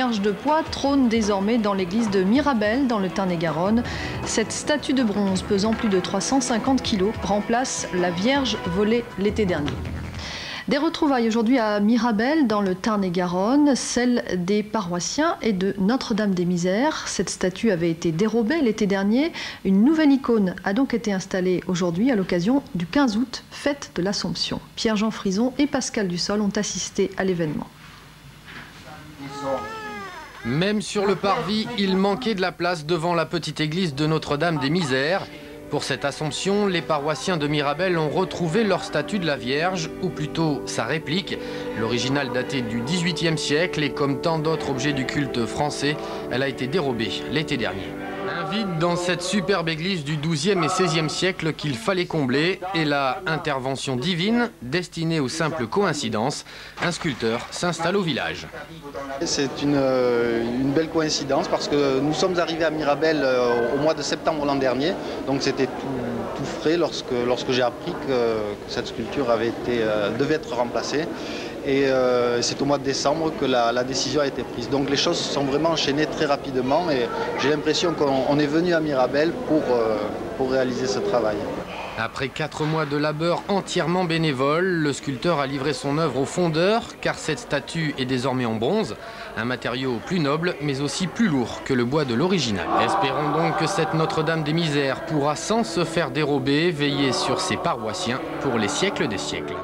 Vierge de Poix trône désormais dans l'église de Mirabel, dans le Tarn-et-Garonne. Cette statue de bronze pesant plus de 350 kg remplace la Vierge volée l'été dernier. Des retrouvailles aujourd'hui à Mirabel, dans le Tarn-et-Garonne, celle des paroissiens et de Notre-Dame-des-Misères. Cette statue avait été dérobée l'été dernier. Une nouvelle icône a donc été installée aujourd'hui à l'occasion du 15 août, fête de l'Assomption. Pierre-Jean Frison et Pascal Dussol ont assisté à l'événement. Même sur le parvis, il manquait de la place devant la petite église de Notre-Dame-des-Misères. Pour cette Assomption, les paroissiens de Mirabel ont retrouvé leur statue de la Vierge, ou plutôt sa réplique. L'original daté du XVIIIe siècle et comme tant d'autres objets du culte français, elle a été dérobée l'été dernier. Un vide dans cette superbe église du XIIe et XVIe siècle qu'il fallait combler, et la intervention divine, destinée aux simples coïncidences, un sculpteur s'installe au village. C'est une belle coïncidence parce que nous sommes arrivés à Mirabel au mois de septembre l'an dernier, donc c'était tout frais lorsque j'ai appris que cette sculpture devait être remplacée. Et c'est au mois de décembre que la décision a été prise. Donc les choses se sont vraiment enchaînées très rapidement et j'ai l'impression qu'on est venu à Mirabel pour réaliser ce travail. Après 4 mois de labeur entièrement bénévole, le sculpteur a livré son œuvre au fondeur, car cette statue est désormais en bronze, un matériau plus noble mais aussi plus lourd que le bois de l'original. Espérons donc que cette Notre-Dame-des-Misères pourra, sans se faire dérober, veiller sur ses paroissiens pour les siècles des siècles.